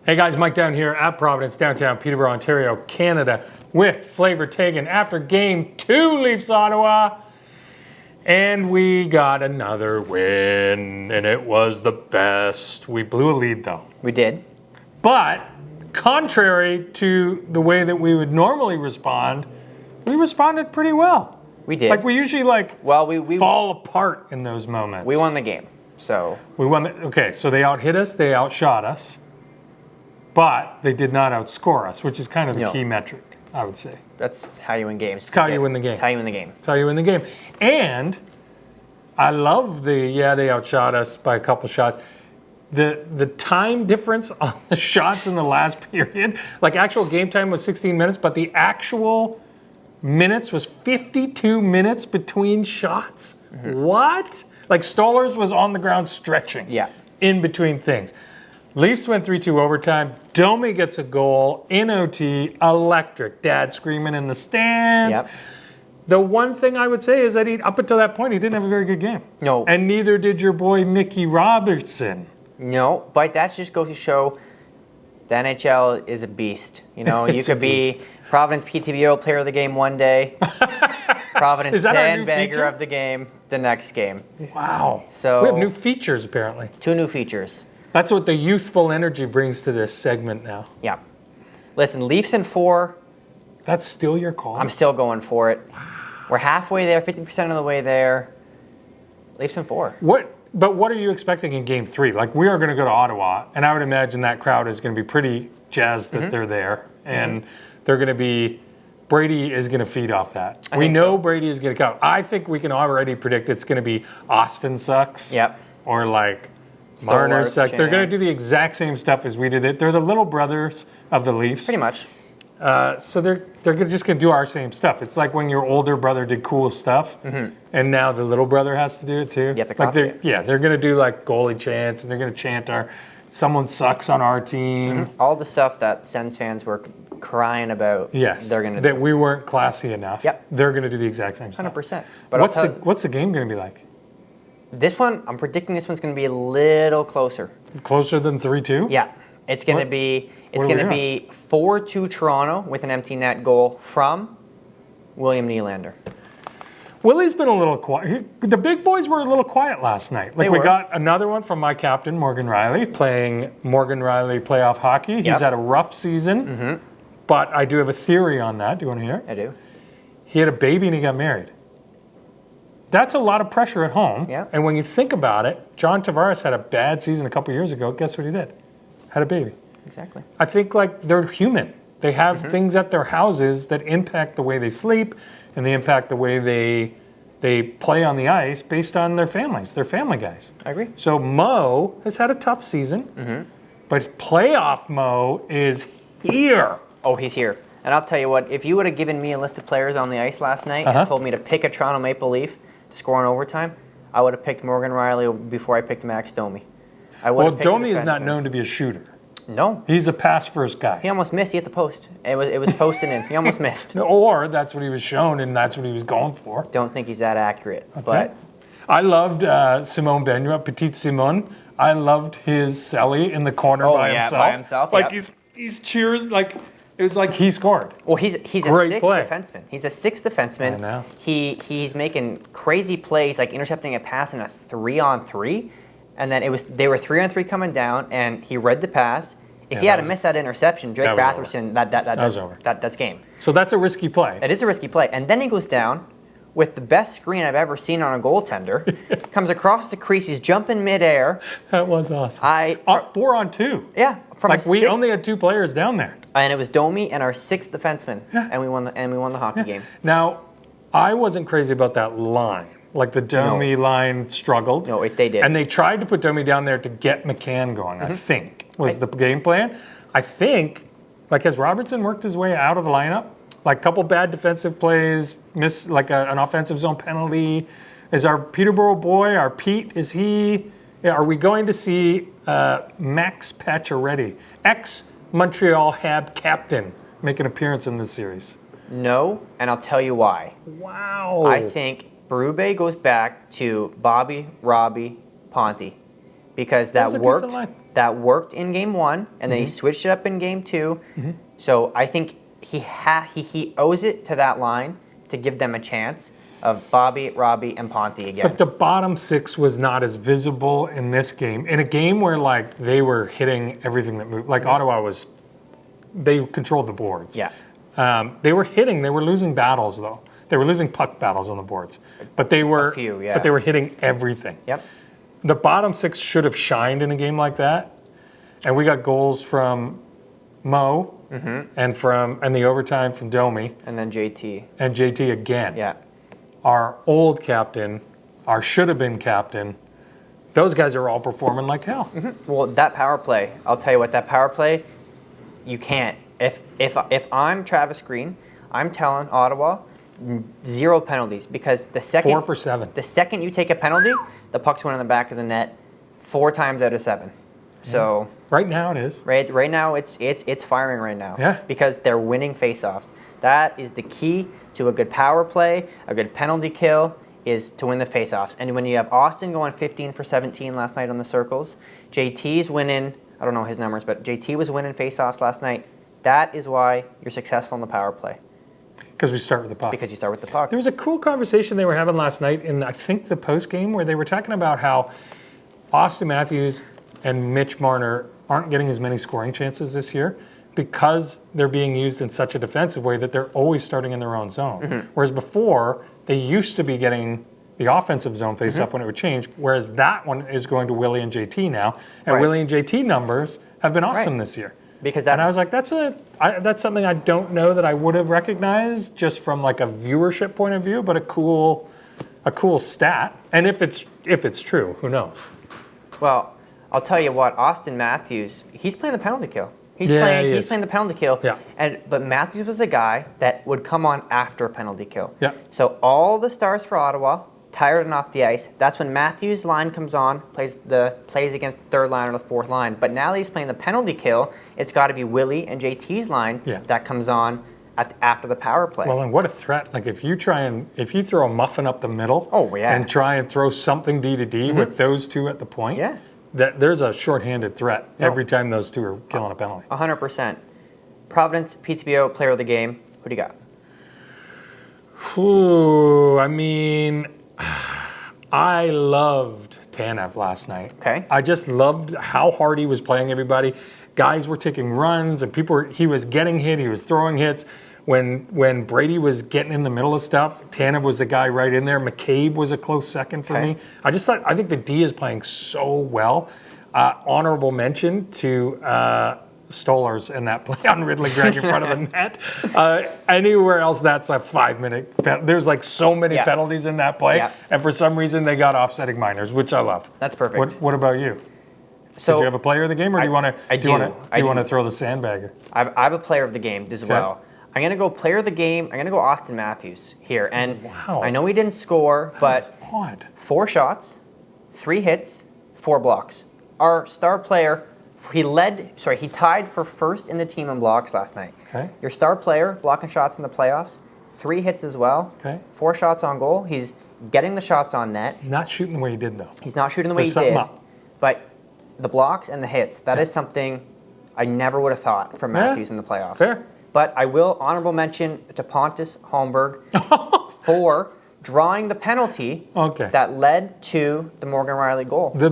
Hey guys, Mike down here at Providence, downtown Peterborough, Ontario, Canada, with Flavour Taigen after Game 2, Leafs Ottawa. And we got another win, and it was the best. We blew a lead though. We did. But contrary to the way that we would normally respond, we responded pretty well. We did. Like we usually we fall apart in those moments. We won the game, so. We won. Okay, so they out-hit us, they outshot us. But they did not outscore us, which is kind of the key metric, I would say. That's how you win games. It's how you win the game. It's how you win the game. It's how you win the game. And I love they outshot us by a couple shots. The time difference on the shots in the last period, like actual game time was 16 minutes, but the actual minutes was 52 minutes between shots. Mm-hmm. What? Like Stolarz was on the ground stretching in between things. Leafs went 3-2 overtime. Domi gets a goal in OT. Electric. Dad screaming in the stands. Yep. The one thing I would say is that up until that point, he didn't have a very good game. No. And neither did your boy Mickey Robertson. No, but that just goes to show the NHL is a beast. You know, you could be Providence PTBO player of the game one day, Providence sandbagger of the game the next game. Wow. So we have new features apparently. 2 new features. That's what the youthful energy brings to this segment now. Yeah. Listen, Leafs in 4. That's still your call? I'm still going for it. We're halfway there, 50% of the way there. Leafs in 4. But what are you expecting in Game 3? Like, we are going to go to Ottawa, and I would imagine that crowd is going to be pretty jazzed that they're there. And they're going to be, Brady is going to feed off that. We know Brady is going to come. I think we can already predict it's going to be Austin sucks. Yep. Or like Marner sucks. They're going to do the exact same stuff as we did it. They're the little brothers of the Leafs. Pretty much. So they're just going to do our same stuff. It's like when your older brother did cool stuff, and now the little brother has to do it too. You have to copy it. Yeah, they're going to do like goalie chants, and they're going to chant someone sucks on our team. All the stuff that Sens fans were crying about. Yes, they're going to do. That we weren't classy enough. Yep. They're going to do the exact same stuff. 100%. But what's the game going to be like? This one, I'm predicting this one's going to be a little closer. Closer than 3-2? Yeah. It's going to be 4-2 Toronto with an empty net goal from William Nylander. Willie's been a little quiet. The big boys were a little quiet last night. Like we got another one from my captain, Morgan Riley, playing Morgan Riley playoff hockey. He's had a rough season, but I do have a theory on that. Do you want to hear it? I do. He had a baby and he got married. That's a lot of pressure at home. Yeah. And when you think about it, John Tavares had a bad season a couple years ago. Guess what he did? Had a baby. Exactly. I think like they're human. They have things at their houses that impact the way they sleep and they impact the way they play on the ice based on their families. They're family guys. I agree. So Mo has had a tough season, but playoff Mo is here. Oh, he's here. And I'll tell you what, if you would have given me a list of players on the ice last night and told me to pick a Toronto Maple Leaf to score in overtime, I would have picked Morgan Riley before I picked Max Domi. Well, Domi is not known to be a shooter. No. He's a pass-first guy. He almost missed. He hit the post. It was posted in. He almost missed. Or that's what he was shown, and that's what he was going for. Don't think he's that accurate. Okay. But I loved Simone Benoit, Petite Simone. I loved his celly in the corner by himself. By himself. Like he's cheers, like it was like he scored. Well, he's a sixth defenseman. He's a sixth defenseman. I know. He's making crazy plays, like intercepting a pass in a 3-on-3. And then they were 3-on-3 coming down, and he read the pass. If he had missed that interception, Drake Batherson, that's game. So that's a risky play. It is a risky play. And then he goes down with the best screen I've ever seen on a goaltender. Comes across the crease, he's jumping midair. That was awesome. 4-on-2. Yeah, we only had 2 players down there. And it was Domi and our 6th defenseman, and we won the hockey game. Now, I wasn't crazy about that line. Like the Domi line struggled. No, they did. And they tried to put Domi down there to get McCann going, I think, was the game plan. I think, like, has Robertson worked his way out of the lineup? Like, a couple bad defensive plays, an offensive zone penalty. Is our Peterborough boy, our Pete, are we going to see Max Pacioretty, ex-Montreal Hab captain, make an appearance in this series? No, and I'll tell you why. Wow. I think Berube goes back to Bobby, Robbie, Ponte. because was a decent line. that worked in game 1, and then he switched it up in game 2. So I think he owes it to that line to give them a chance of Bobby, Robbie, and Ponte again. But the bottom 6 was not as visible in this game. In a game where like they were hitting everything that moved, like Ottawa was, they controlled the boards. Yeah. They were hitting. They were losing battles though. They were losing puck battles on the boards. But they were But they were hitting everything. Yep. The bottom 6 should have shined in a game like that, and we got goals from Mo and the overtime from Domi And then JT. and JT again. Yeah. Our old captain, our should have been captain. Those guys are all performing like hell. Well, that power play, I'll tell you what, that power play, you can't. If I'm Travis Green, I'm telling Ottawa 0 penalties, because the second 4 for 7. The second you take a penalty, the puck's going in the back of the net 4 times out of 7. So Right now it is. right now it's firing right now. Yeah. Because they're winning faceoffs. That is the key to a good power play, a good penalty kill, is to win the faceoffs. And when you have Austin going 15 for 17 last night on the circles, JT's winning, I don't know his numbers, but JT was winning faceoffs last night. That is why you're successful in the power play. Because we start with the puck. Because you start with the puck. There was a cool conversation they were having last night in, I think, the post game, where they were talking about how Austin Matthews and Mitch Marner aren't getting as many scoring chances this year because they're being used in such a defensive way that they're always starting in their own zone. Whereas before, they used to be getting the offensive zone face-off when it would change, whereas that one is going to Willie and JT now. And Willie and JT numbers have been awesome this year. And I was like, that's something I don't know that I would have recognized just from like a viewership point of view, but a cool stat. And if it's true, who knows? Well, I'll tell you what, Austin Matthews, he's playing the penalty kill. He's playing the penalty kill. Yeah. But Matthews was a guy that would come on after a penalty kill. Yeah. So all the stars for Ottawa, tired and off the ice. That's when Matthews' line comes on, plays against the third line or the fourth line. But now that he's playing the penalty kill, it's got to be Willie and JT's line that comes on after the power play. Well, and what a threat! Like if you throw a muffin up the middle, and try and throw something D to D with those two at the point, that there's a shorthanded threat every time those two are killing a penalty. 100%. Providence PTBO Player of the Game. Who do you got? Ooh, I mean, I loved Tanev last night. Okay. I just loved how hard he was playing everybody. Guys were taking runs, and he was getting hit. He was throwing hits. When Brady was getting in the middle of stuff, Tanev was the guy right in there. McCabe was a close second for me. I think the D is playing so well. Honorable mention to Stolarz in that play on Ridley Gregg in front of the net. Anywhere else, that's a 5-minute. There's like so many penalties in that play, and for some reason they got offsetting minors, which I love. That's perfect. What about you? So, did you have a player of the game, or do you want to throw the sandbagger? I have a player of the game as well. I'm going to go player of the game. I'm going to go Austin Matthews here. And I know he didn't score, but 4 shots, 3 hits, 4 blocks. Our star player, he tied for first in the team in blocks last night. Okay. Your star player, blocking shots in the playoffs, 3 hits as well. Okay. 4 shots on goal. He's getting the shots on net. He's not shooting the way he did, though. He's not shooting the way he did. But the blocks and the hits, that is something I never would have thought from Matthews in the playoffs. Fair. But I will honorable mention to Pontus Holmberg for drawing the penalty that led to the Morgan Riley goal. I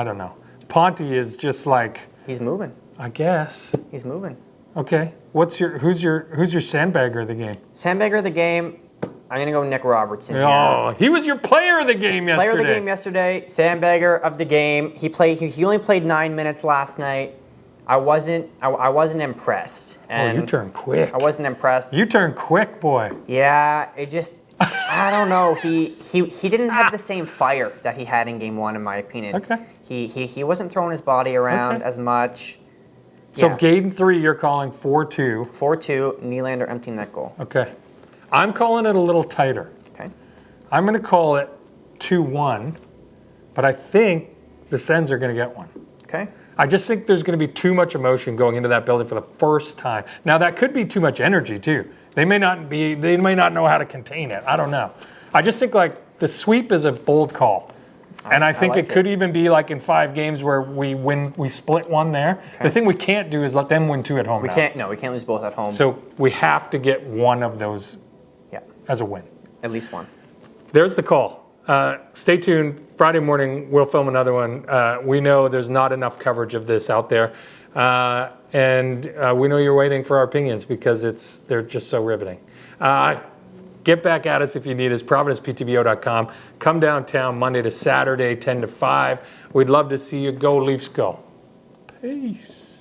don't know. Ponte is just like, he's moving. I guess. He's moving. Okay. Who's your sandbagger of the game? Sandbagger of the game, I'm going to go Nick Robertson here. Oh, he was your player of the game yesterday. Player of the game yesterday, sandbagger of the game. He only played 9 minutes last night. I wasn't impressed. And you turned quick. I wasn't impressed. You turned quick, boy. Yeah, it just I don't know. He didn't have the same fire that he had in game 1, in my opinion. Okay. He wasn't throwing his body around as much. So game 3, you're calling 4-2. 4-2, Nylander empty net goal. Okay. I'm calling it a little tighter. Okay. I'm going to call it 2-1, but I think the Sens are going to get one. Okay. I just think there's going to be too much emotion going into that building for the first time. Now that could be too much energy too. They may not know how to contain it. I don't know. I just think like the sweep is a bold call. And I think like it could even be like in 5 games where we split one there. Okay. The thing we can't do is let them win 2 at home. We can't lose both at home. So we have to get one of those as a win. At least one. There's the call. Stay tuned. Friday morning, we'll film another one. We know there's not enough coverage of this out there. And we know you're waiting for our opinions because they're just so riveting. Get back at us if you need us, providenceptbo.com. Come downtown Monday to Saturday, 10 to 5. We'd love to see you. Go Leafs, go. Peace.